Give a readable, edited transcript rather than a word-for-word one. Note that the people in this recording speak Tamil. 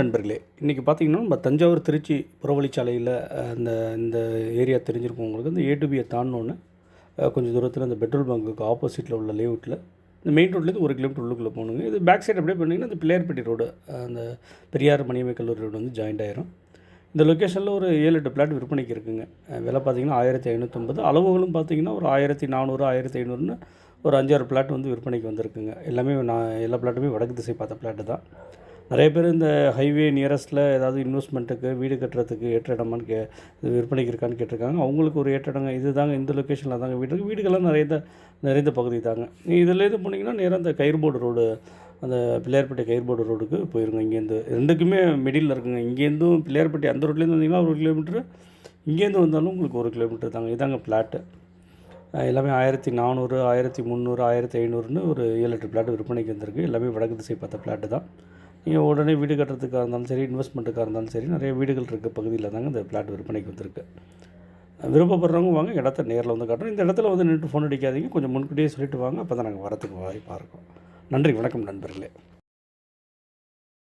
நண்பர்களே, இன்றைக்கி பார்த்தீங்கன்னா, நம்ம தஞ்சாவூர் திருச்சி புறவழிச்சாலையில் அந்த இந்த ஏரியா தெரிஞ்சிருக்கும் உங்களுக்கு. இந்த ஏ2பியை தாண்டினோன்னே கொஞ்சம் தூரத்தில் அந்த பெட்ரோல் பங்க்குக்கு ஆப்போசிட்டில் உள்ள லேஅவுட்டில் இந்த மெயின் ரோட்லேருந்து 1 கிலோமீட்டர் உள்ளுக்குள்ளே போகணுங்க. இது பேக் சைடு அப்படியே பண்ணிங்கன்னா அந்த பிள்ளையார்பட்டி ரோடு, அந்த பெரியார் மணியம்மை கல்லூரி ரோடு வந்து ஜாயிண்ட் ஆயிரும். இந்த லொக்கேஷனில் ஒரு 7-8 பிளாட் விற்பனைக்கு இருக்குங்க. விலை பார்த்தீங்கன்னா 1550, அளவுகளும் பார்த்தீங்கன்னா ஒரு 1400, 1500ன்னு ஒரு 5-6 பிளாட் வந்து விற்பனைக்கு வந்திருக்குங்க. எல்லா பிளாட்டுமே வடக்கு திசை பார்த்த பிளாட்டு தான். நிறைய பேர் இந்த ஹைவே நியரஸ்ட்டில் ஏதாவது இன்வெஸ்ட்மெண்ட்டுக்கு வீடு கட்டுறதுக்கு ஏற்ற இடமான்னு இது விற்பனைக்கு இருக்கான்னு கேட்டிருக்காங்க. அவங்களுக்கு ஒரு ஏற்ற இடங்க இது தாங்க. இந்த லொக்கேஷனில் தாங்க வீடு இருக்குது. வீடுகள்லாம் நிறைந்த பகுதி தாங்க. இதுலேருந்து போனீங்கன்னா நேராக அந்த கயிறுபோடு ரோடு, அந்த பிள்ளையார்பட்டி கயிறுபோடு ரோடுக்கு போயிருங்க. இங்கேருந்து 2க்குமே மிடில் இருக்குங்க. இங்கேருந்தும் பிள்ளையார்பட்டி அந்த ரோட்லேருந்து வந்தீங்கன்னா 1 கிலோமீட்ரு, இங்கேருந்து வந்தாலும் உங்களுக்கு 1 கிலோமீட்டர் தாங்க. இதாங்க பிளாட்டு. எல்லாமே 1400, 1300, 1500ன்னு ஒரு 7-8 பிளாட் விற்பனைக்கு வந்திருக்கு. எல்லாமே வடக்கு திசை பார்த்த பிளாட்டு தான். நீங்கள் உடனே வீடு கட்டுறதுக்காக இருந்தாலும் சரி, இன்வெஸ்ட்மெண்ட்டுக்காக இருந்தாலும் சரி, நிறைய வீடுகள் இருக்க பகுதியில் தாங்க இந்த பிளாட் விற்பனைக்கு வந்திருக்கு. விருப்பப்படுறவங்க வாங்க, இடத்த நேரில் வந்து காட்டுறோம். இந்த இடத்துல வந்து நின்றுட்டு ஃபோன் அடிக்காதீங்க, கொஞ்சம் முன்கூட்டியே சொல்லிவிட்டு வாங்க. அப்போ தான் நாங்கள் வரத்துக்கு வாய்ப்பாக இருக்கும். நன்றி, வணக்கம் நண்பர்களே.